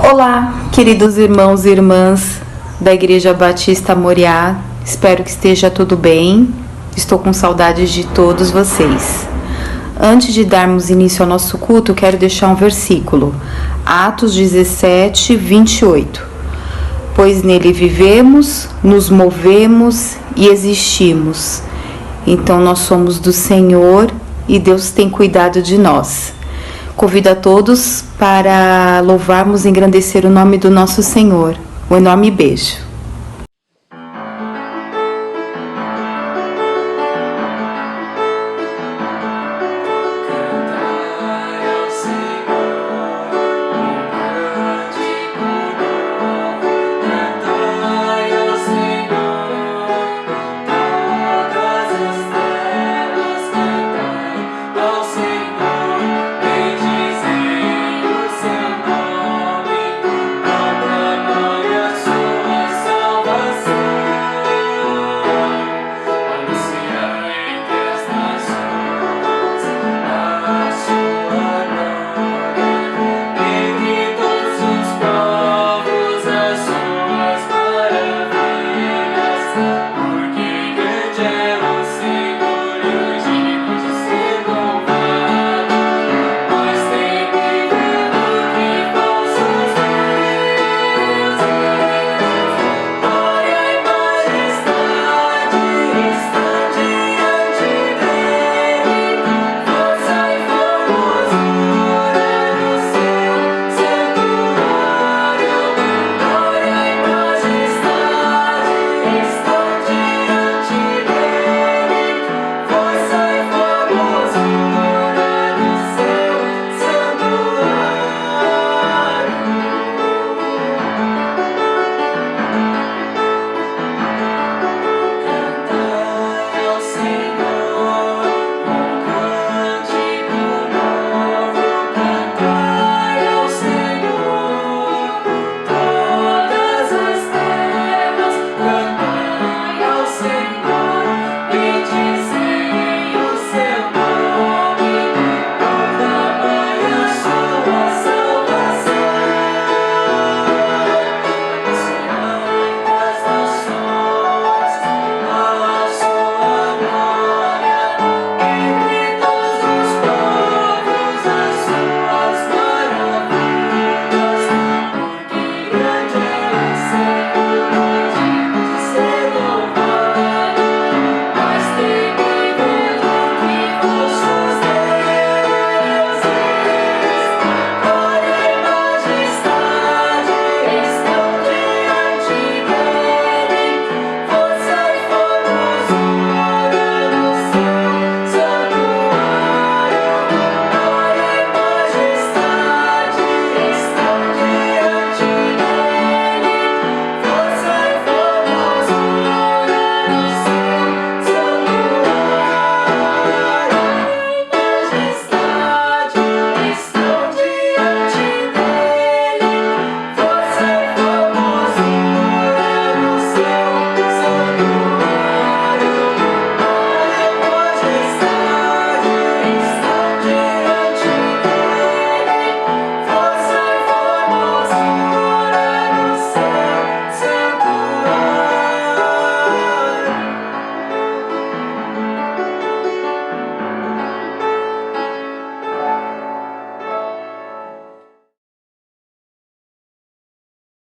Olá, queridos irmãos e irmãs da Igreja Batista Moriá, espero que esteja tudo bem, estou com saudades de todos vocês. Antes de darmos início ao nosso culto, quero deixar um versículo, Atos 17, 28. Pois nele vivemos, nos movemos e existimos. Então nós somos do Senhor e Deus tem cuidado de nós. Convido a todos para louvarmos e engrandecer o nome do nosso Senhor. Um enorme beijo.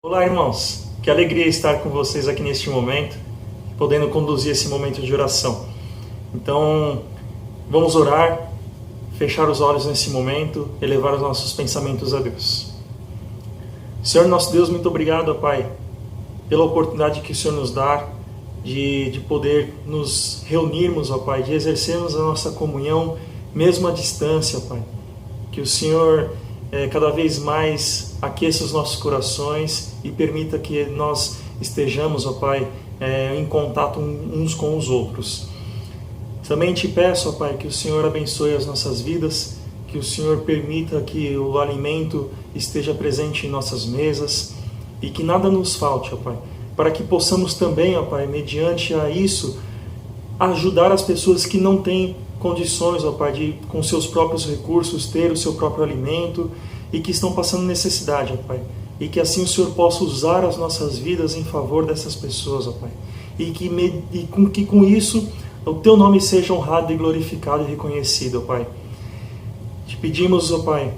Olá, irmãos, que alegria estar com vocês aqui neste momento, podendo conduzir esse momento de oração. Então, vamos orar, fechar os olhos nesse momento, elevar os nossos pensamentos a Deus. Senhor nosso Deus, muito obrigado, Pai, pela oportunidade que o Senhor nos dá de poder nos reunirmos, ó Pai, de exercermos a nossa comunhão, mesmo à distância, Pai. Que o Senhor cada vez mais aqueça os nossos corações e permita que nós estejamos, ó Pai, em contato uns com os outros. Também te peço, ó Pai, que o Senhor abençoe as nossas vidas, que o Senhor permita que o alimento esteja presente em nossas mesas e que nada nos falte, ó Pai, para que possamos também, ó Pai, mediante a isso, ajudar as pessoas que não têm condições, ó Pai, de com seus próprios recursos ter o seu próprio alimento e que estão passando necessidade, ó Pai. e que assim o Senhor possa usar as nossas vidas em favor dessas pessoas, ó Pai. Que com isso o Teu nome seja honrado e glorificado e reconhecido, ó Pai. Te pedimos, ó Pai,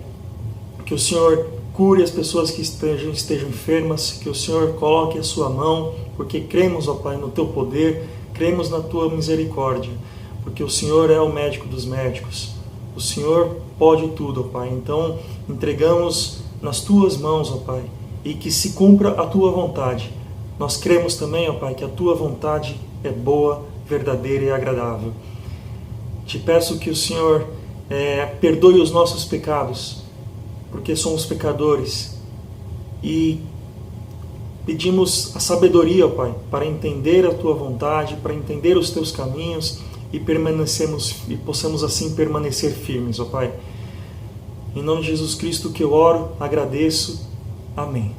que o Senhor cure as pessoas que estejam enfermas, que o Senhor coloque a sua mão, porque cremos, ó Pai, no Teu poder, cremos na Tua misericórdia, porque o Senhor é o médico dos médicos. O Senhor pode tudo, ó Pai. Então, entregamos nas Tuas mãos, ó Pai, e que se cumpra a Tua vontade. Nós cremos também, ó Pai, que a Tua vontade é boa, verdadeira e agradável. Te peço que o Senhor perdoe os nossos pecados, porque somos pecadores, e pedimos a sabedoria, ó Pai, para entender a Tua vontade, para entender os Teus caminhos e possamos assim permanecer firmes, ó Pai. Em nome de Jesus Cristo que eu oro, agradeço. Amém.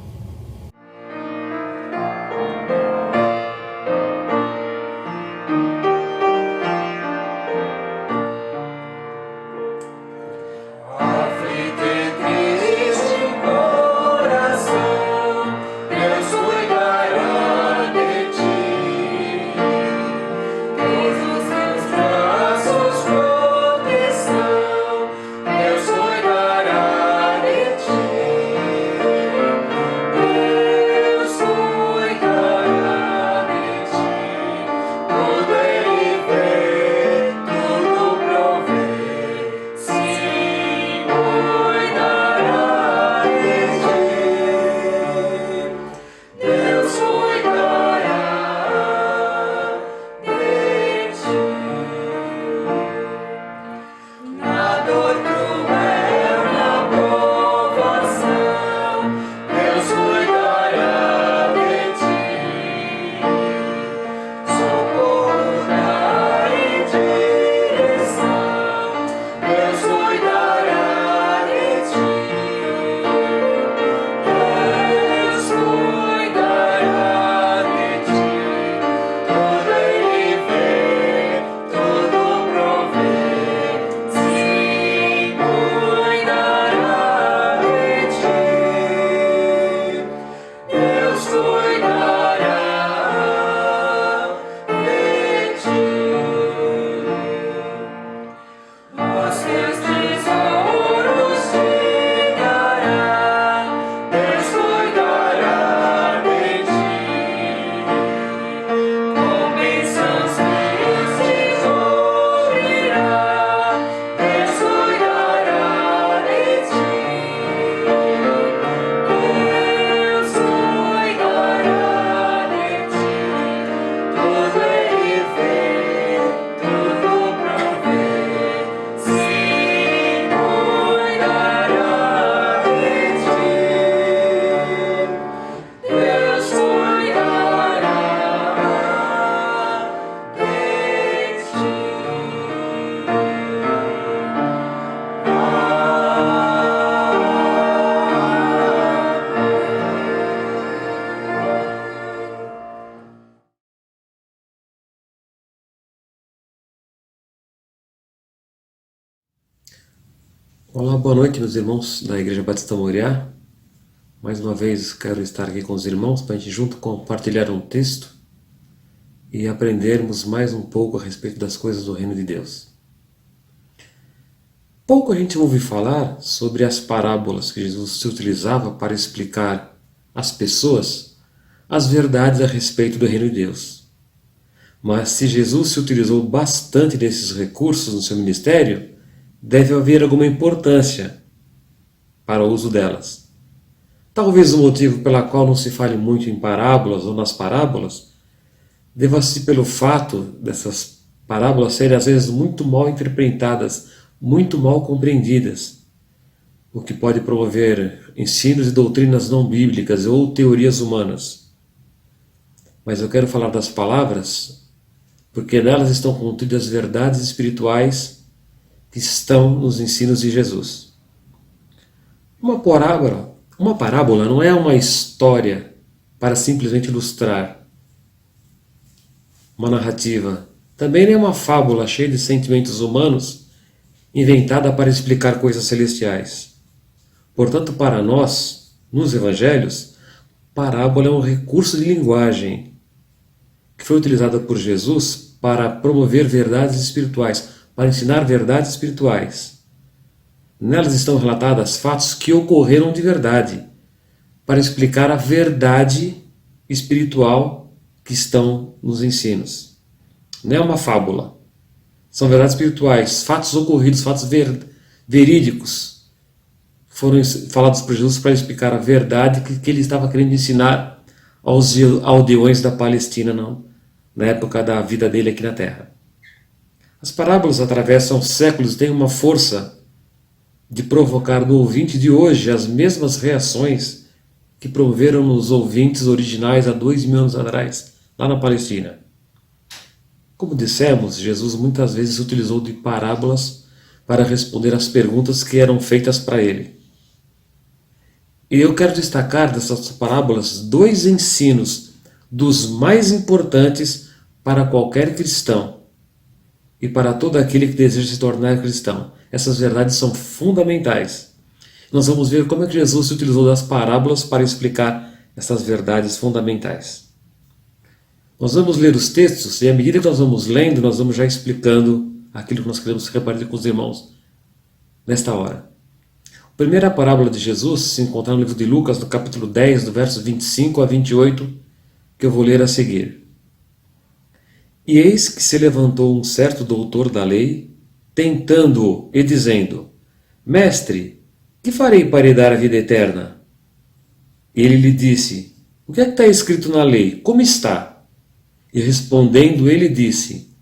Olá, boa noite, meus irmãos da Igreja Batista Moriá. Mais uma vez quero estar aqui com os irmãos para a gente junto compartilhar um texto e aprendermos mais um pouco a respeito das coisas do Reino de Deus. Pouco a gente ouve falar sobre as parábolas que Jesus se utilizava para explicar às pessoas as verdades a respeito do Reino de Deus. Mas se Jesus se utilizou bastante desses recursos no seu ministério, deve haver alguma importância para o uso delas. Talvez o motivo pela qual não se fale muito em parábolas ou nas parábolas deva-se pelo fato dessas parábolas serem às vezes muito mal interpretadas, muito mal compreendidas, o que pode promover ensinos e doutrinas não bíblicas ou teorias humanas. Mas eu quero falar das palavras, porque nelas estão contidas verdades espirituais que estão nos ensinos de Jesus. Uma parábola não é uma história para simplesmente ilustrar uma narrativa. Também não é uma fábula cheia de sentimentos humanos inventada para explicar coisas celestiais. Portanto, para nós, nos evangelhos, parábola é um recurso de linguagem que foi utilizado por Jesus para promover verdades espirituais, para ensinar verdades espirituais. Nelas estão relatados fatos que ocorreram de verdade, para explicar a verdade espiritual que estão nos ensinos. Não é uma fábula. São verdades espirituais, fatos ocorridos, fatos verídicos, foram falados por Jesus para explicar a verdade que ele estava querendo ensinar aos aldeões da Palestina, na época da vida dele aqui na Terra. As parábolas atravessam séculos e têm uma força de provocar no ouvinte de hoje as mesmas reações que promoveram nos ouvintes originais há 2000 anos atrás, lá na Palestina. Como dissemos, Jesus muitas vezes utilizou de parábolas para responder às perguntas que eram feitas para ele. E eu quero destacar dessas parábolas 2 ensinos dos mais importantes para qualquer cristão e para todo aquele que deseja se tornar cristão. Essas verdades são fundamentais. Nós vamos ver como é que Jesus se utilizou das parábolas para explicar essas verdades fundamentais. Nós vamos ler os textos e à medida que nós vamos lendo, nós vamos já explicando aquilo que nós queremos repartir com os irmãos nesta hora. A primeira parábola de Jesus se encontra no livro de Lucas, no capítulo 10, do verso 25 a 28, que eu vou ler a seguir. E eis que se levantou um certo doutor da lei, tentando-o e dizendo: Mestre, que farei para herdar a vida eterna? Ele lhe disse: O que é que está escrito na lei? Como está? E respondendo ele disse: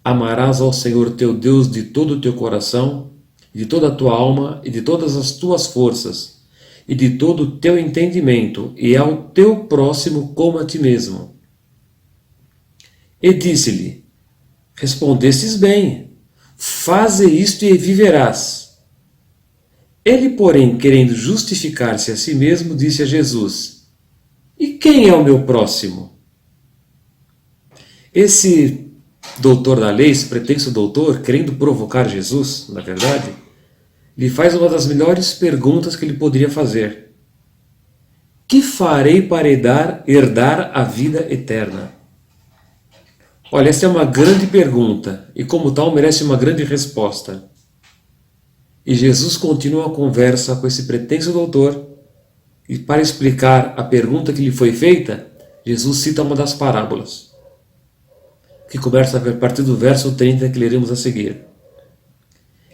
Amarás ao Senhor teu Deus de todo o teu coração, de toda a tua alma e de todas as tuas forças, e de todo o teu entendimento, e ao teu próximo como a ti mesmo. E disse-lhe: Respondestes bem, faze isto e viverás. Ele, porém, querendo justificar-se a si mesmo, disse a Jesus: E quem é o meu próximo? Esse doutor da lei, esse pretenso doutor, querendo provocar Jesus, na verdade, lhe faz uma das melhores perguntas que ele poderia fazer: Que farei para herdar a vida eterna? Olha, essa é uma grande pergunta e, como tal, merece uma grande resposta. E Jesus continua a conversa com esse pretenso doutor e, para explicar a pergunta que lhe foi feita, Jesus cita uma das parábolas, que começa a partir do verso 30 que leremos a seguir.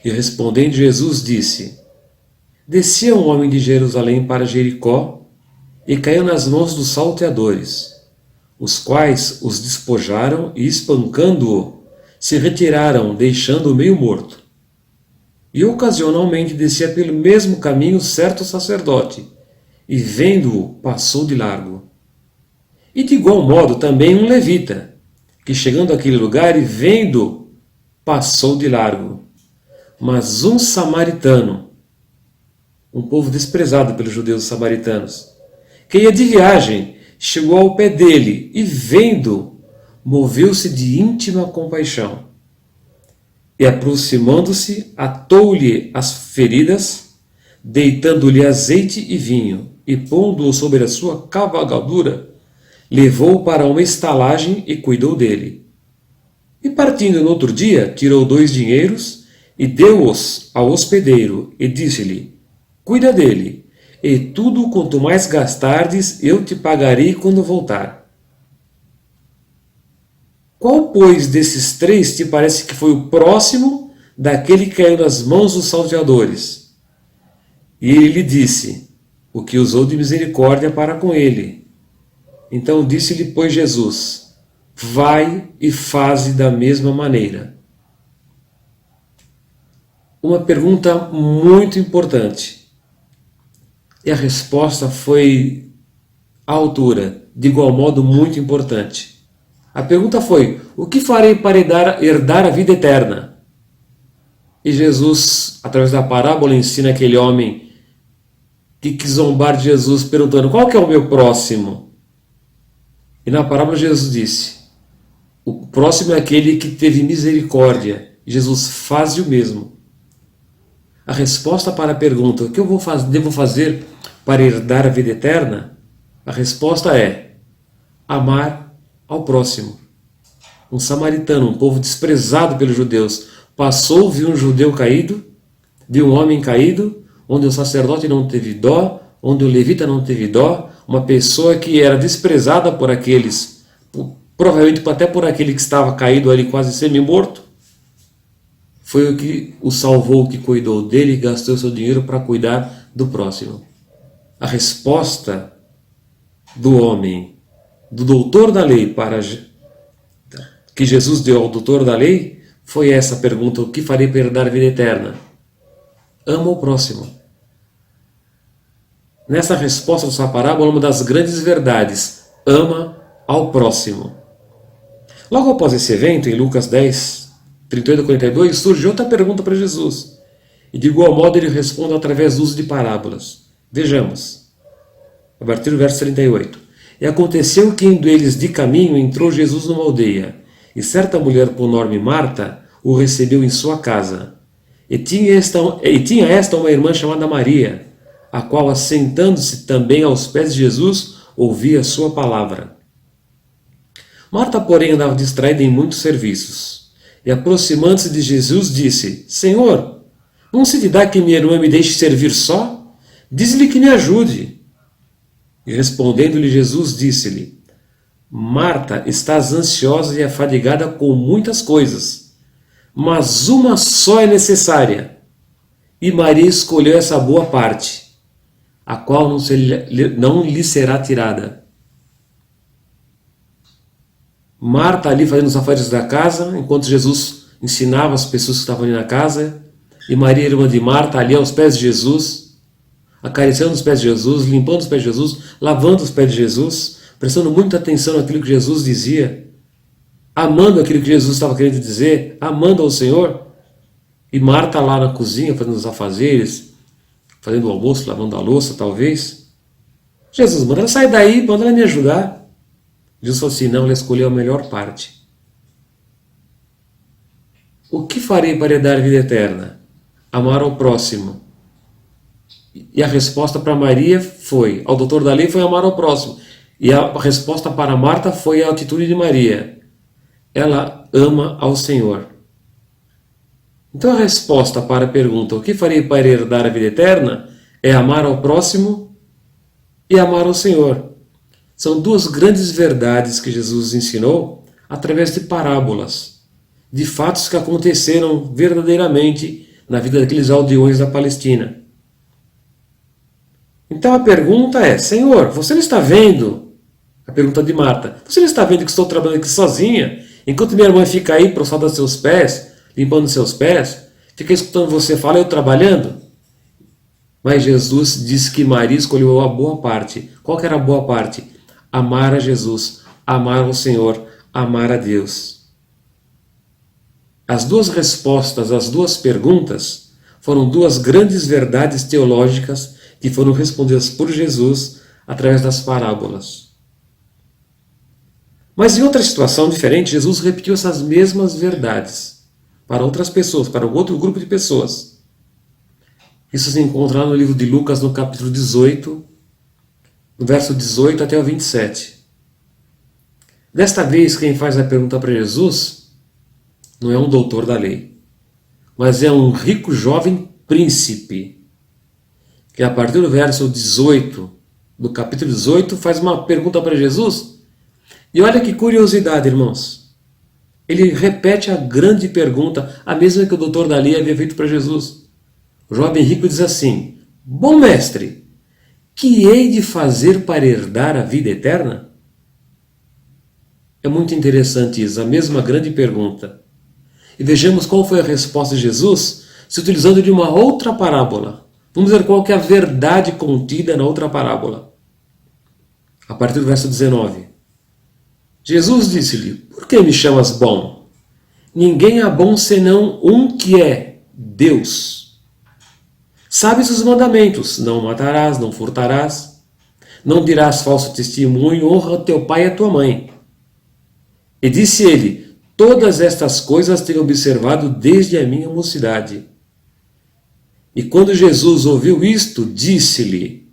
E respondendo Jesus disse: Descia um homem de Jerusalém para Jericó e caiu nas mãos dos salteadores, os quais os despojaram e, espancando-o, se retiraram, deixando-o meio morto. E ocasionalmente descia pelo mesmo caminho certo sacerdote, e vendo-o, passou de largo. E de igual modo também um levita, que chegando àquele lugar e vendo, passou de largo. Mas um samaritano, um povo desprezado pelos judeus samaritanos, que ia de viagem, chegou ao pé dele e, vendo, moveu-se de íntima compaixão. E, aproximando-se, atou-lhe as feridas, deitando-lhe azeite e vinho, e pondo-o sobre a sua cavalgadura, levou-o para uma estalagem e cuidou dele. E partindo no outro dia, tirou 2 dinheiros e deu-os ao hospedeiro, e disse-lhe: Cuida dele, e tudo quanto mais gastardes, eu te pagarei quando voltar. Qual, pois, desses 3 te parece que foi o próximo daquele que caiu nas mãos dos salteadores? E ele lhe disse: O que usou de misericórdia para com ele. Então disse-lhe, pois, Jesus: Vai e faze da mesma maneira. Uma pergunta muito importante. E a resposta foi à altura, de igual modo muito importante. A pergunta foi: o que farei para herdar a vida eterna? E Jesus, através da parábola, ensina aquele homem que quis zombar de Jesus, perguntando: qual que é o meu próximo? E na parábola Jesus disse: o próximo é aquele que teve misericórdia. Jesus faz o mesmo. A resposta para a pergunta: o que eu devo fazer para herdar a vida eterna? A resposta é amar ao próximo. Um samaritano, um povo desprezado pelos judeus, passou, viu um judeu caído, viu um homem caído, onde o sacerdote não teve dó, onde o levita não teve dó, uma pessoa que era desprezada por aqueles, provavelmente até por aquele que estava caído ali quase semi-morto, foi o que o salvou, que cuidou dele e gastou seu dinheiro para cuidar do próximo. A resposta do homem, do doutor da lei, que Jesus deu ao doutor da lei, foi essa pergunta: o que farei para herdar a vida eterna? Ama o próximo. Nessa resposta dessa parábola, uma das grandes verdades: ama ao próximo. Logo após esse evento, em Lucas 10, 38 a 42, surge outra pergunta para Jesus. E de igual modo ele responde através do uso de parábolas. Vejamos, a partir do verso 38. E aconteceu que, indo eles de caminho, entrou Jesus numa aldeia, e certa mulher por nome Marta o recebeu em sua casa. E tinha esta uma irmã chamada Maria, a qual, assentando-se também aos pés de Jesus, ouvia a sua palavra. Marta, porém, andava distraída em muitos serviços, e aproximando-se de Jesus, disse: Senhor, não se te dá que minha irmã me deixe servir só? Diz-lhe que me ajude. E respondendo-lhe Jesus, disse-lhe: Marta, estás ansiosa e afadigada com muitas coisas, mas uma só é necessária, e Maria escolheu essa boa parte, a qual não lhe será tirada. Marta ali fazendo os afazeres da casa, enquanto Jesus ensinava as pessoas que estavam ali na casa, e Maria, irmã de Marta, ali aos pés de Jesus, acariciando os pés de Jesus, limpando os pés de Jesus, lavando os pés de Jesus, prestando muita atenção naquilo que Jesus dizia, amando aquilo que Jesus estava querendo dizer, amando ao Senhor. E Marta lá na cozinha, fazendo os afazeres, fazendo o almoço, lavando a louça, talvez. Jesus, manda ela sair daí, manda ela me ajudar. Jesus falou assim: não, ela escolheu a melhor parte. O que farei para herdar a vida eterna? Amar ao próximo. E a resposta para Maria foi, ao doutor da lei, foi amar ao próximo. E a resposta para Marta foi a atitude de Maria. Ela ama ao Senhor. Então a resposta para a pergunta: o que farei para herdar a vida eterna? É amar ao próximo e amar ao Senhor. São duas grandes verdades que Jesus ensinou através de parábolas, de fatos que aconteceram verdadeiramente na vida daqueles aldeões da Palestina. Então a pergunta é: Senhor, você não está vendo? A pergunta de Marta: você não está vendo que estou trabalhando aqui sozinha, enquanto minha irmã fica aí prostrada aos seus pés, limpando seus pés, fica escutando você falar e eu trabalhando? Mas Jesus disse que Maria escolheu a boa parte. Qual que era a boa parte? Amar a Jesus, amar ao Senhor, amar a Deus. As duas respostas às duas perguntas foram duas grandes verdades teológicas que foram respondidas por Jesus através das parábolas. Mas em outra situação diferente, Jesus repetiu essas mesmas verdades para outras pessoas, para um outro grupo de pessoas. Isso se encontra no livro de Lucas, no capítulo 18, do verso 18 até o 27. Desta vez, quem faz a pergunta para Jesus não é um doutor da lei, mas é um rico jovem príncipe, que a partir do verso 18, do capítulo 18, faz uma pergunta para Jesus. E olha que curiosidade, irmãos. Ele repete a grande pergunta, a mesma que o doutor da lei havia feito para Jesus. O jovem rico diz assim: bom mestre, que hei de fazer para herdar a vida eterna? É muito interessante isso, a mesma grande pergunta. E vejamos qual foi a resposta de Jesus, se utilizando de uma outra parábola. Vamos ver qual que é a verdade contida na outra parábola. A partir do verso 19. Jesus disse-lhe: por que me chamas bom? Ninguém há bom senão um que é Deus. Sabes os mandamentos: não matarás, não furtarás, não dirás falso testemunho, honra teu pai e a tua mãe. E disse ele: todas estas coisas tenho observado desde a minha mocidade. E quando Jesus ouviu isto, disse-lhe: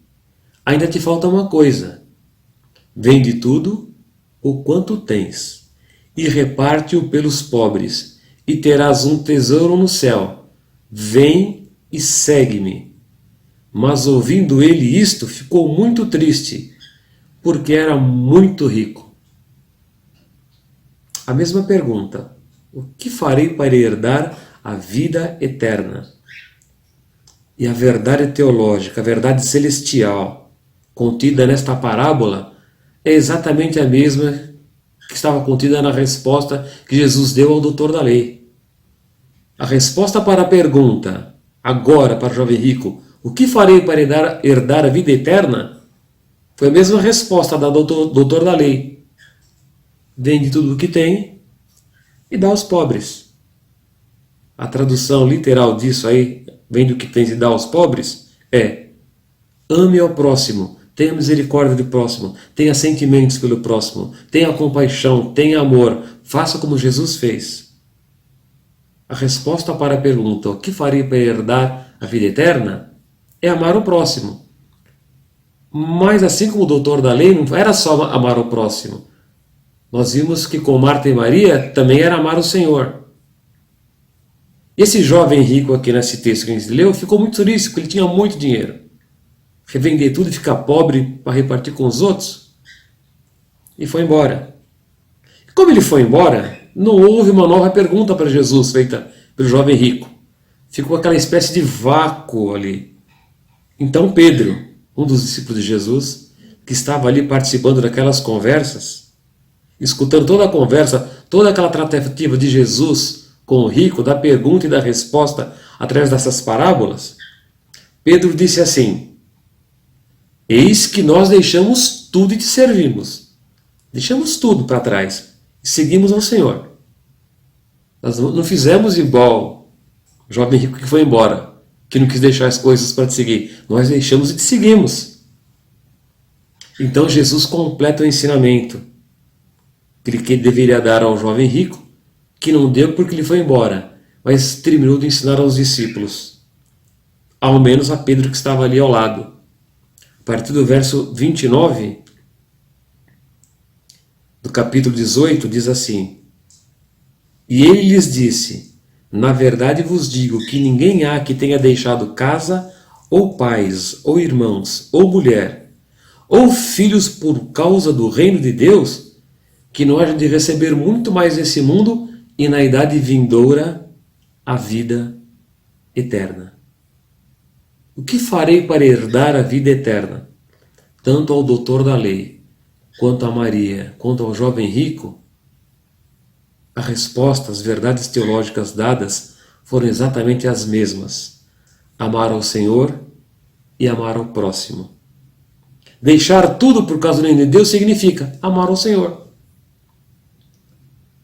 ainda te falta uma coisa. Vende tudo o quanto tens e reparte-o pelos pobres, e terás um tesouro no céu. Vem e segue-me. Mas ouvindo ele isto, ficou muito triste, porque era muito rico. A mesma pergunta: o que farei para herdar a vida eterna? E a verdade teológica, a verdade celestial, contida nesta parábola, é exatamente a mesma que estava contida na resposta que Jesus deu ao doutor da lei. A resposta para a pergunta, agora para o jovem rico, o que farei para herdar a vida eterna? Foi a mesma resposta da doutor da lei. Vende tudo o que tem e dá aos pobres. A tradução literal disso aí, vende o que tens e dá aos pobres, é: ame ao próximo, tenha misericórdia do próximo, tenha sentimentos pelo próximo, tenha compaixão, tenha amor, faça como Jesus fez. A resposta para a pergunta, o que farei para herdar a vida eterna, é amar o próximo. Mas assim como o doutor da lei, não era só amar o próximo. Nós vimos que com Marta e Maria também era amar o Senhor. Esse jovem rico aqui nesse texto que a gente leu ficou muito triste, porque ele tinha muito dinheiro. Revender tudo e ficar pobre para repartir com os outros. E foi embora. Como ele foi embora, não houve uma nova pergunta para Jesus feita pelo jovem rico. Ficou aquela espécie de vácuo ali. Então Pedro, um dos discípulos de Jesus, que estava ali participando daquelas conversas, escutando toda a conversa, toda aquela tratativa de Jesus com o rico, da pergunta e da resposta através dessas parábolas, Pedro disse assim: eis que nós deixamos tudo e te servimos. Deixamos tudo para trás e seguimos ao Senhor. Nós não fizemos igual o jovem rico que foi embora, que não quis deixar as coisas para te seguir. Nós deixamos e te seguimos. Então Jesus completa o ensinamento que ele deveria dar ao jovem rico, que não deu porque ele foi embora, mas terminou de ensinar aos discípulos, ao menos a Pedro que estava ali ao lado. A partir do verso 29 do capítulo 18 diz assim: e ele lhes disse: na verdade vos digo que ninguém há que tenha deixado casa, ou pais, ou irmãos, ou mulher, ou filhos por causa do reino de Deus, que não haja de receber muito mais nesse mundo e na idade vindoura a vida eterna. O que farei para herdar a vida eterna? Tanto ao doutor da lei, quanto a Maria, quanto ao jovem rico, a resposta, as verdades teológicas dadas foram exatamente as mesmas: amar ao Senhor e amar ao próximo. Deixar tudo por causa do reino de Deus significa amar ao Senhor.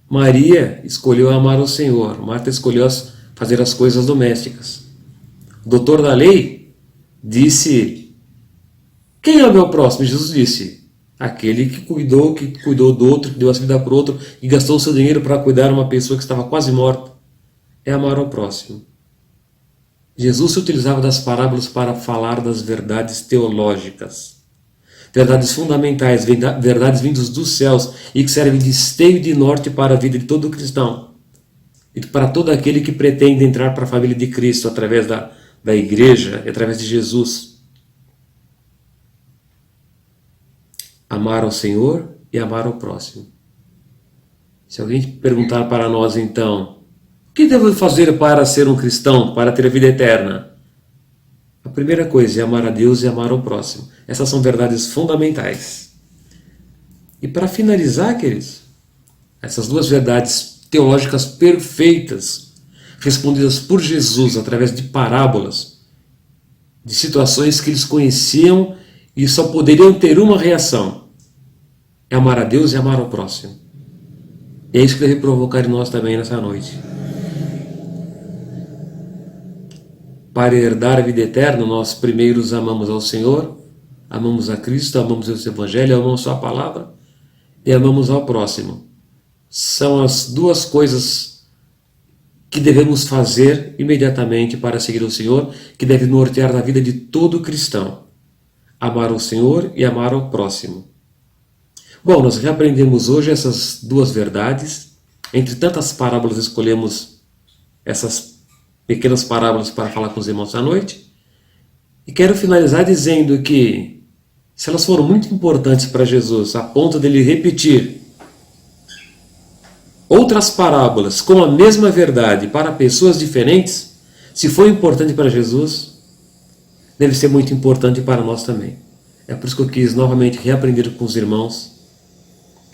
Maria escolheu amar ao Senhor, Marta escolheu fazer as coisas domésticas. O doutor da lei disse: quem é o meu próximo? Jesus disse: aquele que cuidou do outro, que deu a vida para o outro e gastou o seu dinheiro para cuidar de uma pessoa que estava quase morta. É amar ao próximo. Jesus se utilizava das parábolas para falar das verdades teológicas, verdades fundamentais, verdades vindas dos céus e que servem de esteio de norte para a vida de todo cristão e para todo aquele que pretende entrar para a família de Cristo através da igreja e através de Jesus. Amar ao Senhor e amar ao próximo. Se alguém perguntar para nós então, o que devo fazer para ser um cristão, para ter a vida eterna? A primeira coisa é amar a Deus e amar ao próximo. Essas são verdades fundamentais. E para finalizar, queridos, essas duas verdades teológicas perfeitas, respondidas por Jesus através de parábolas, de situações que eles conheciam e só poderiam ter uma reação: é amar a Deus e amar ao próximo. E é isso que deve provocar em nós também nessa noite. Para herdar a vida eterna, nós primeiro amamos ao Senhor, amamos a Cristo, amamos o seu Evangelho, amamos a sua palavra e amamos ao próximo. São as duas coisas que devemos fazer imediatamente para seguir o Senhor, que deve nortear a vida de todo cristão. amar o Senhor e amar ao próximo. Bom, nós reaprendemos hoje essas duas verdades. Entre tantas parábolas, escolhemos essas pequenas parábolas para falar com os irmãos à noite. E quero finalizar dizendo que, se elas foram muito importantes para Jesus, a ponto dele repetir outras parábolas com a mesma verdade para pessoas diferentes, se foi importante para Jesus, deve ser muito importante para nós também. É por isso que eu quis novamente reaprender com os irmãos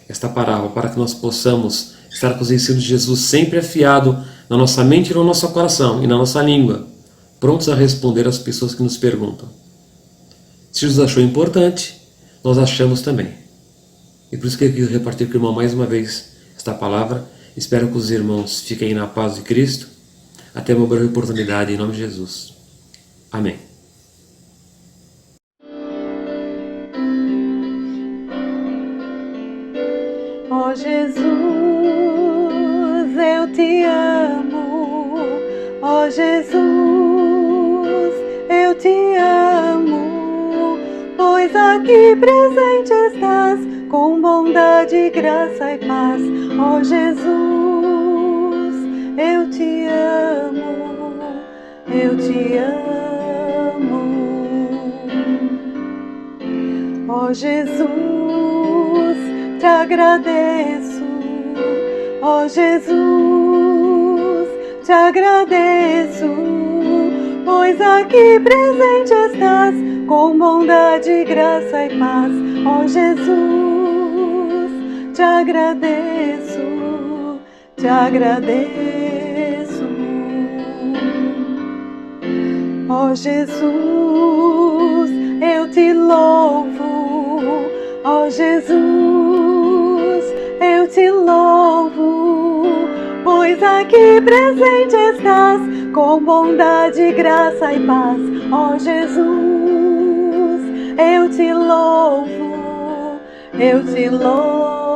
esta parábola, para que nós possamos estar com os ensinos de Jesus sempre afiado na nossa mente, no nosso coração e na nossa língua, prontos a responder às pessoas que nos perguntam. Se Jesus achou importante, nós achamos também. E por isso que eu quis repartir com o irmão mais uma vez esta palavra. Espero que os irmãos fiquem na paz de Cristo. Até uma breve oportunidade, em nome de Jesus. Amém. Ó Jesus, eu te amo. Ó Jesus, eu te amo. Pois aqui presente estás, com bondade, graça e paz. Ó Jesus, eu te amo. Eu te amo. Ó Jesus, te agradeço, ó Jesus, te agradeço, pois aqui presente estás, com bondade, graça e paz, ó Jesus, te agradeço, te agradeço, ó Jesus, eu te louvo, ó Jesus, eu te louvo, pois aqui presente estás, com bondade, graça e paz. Ó Jesus, eu te louvo, eu te louvo.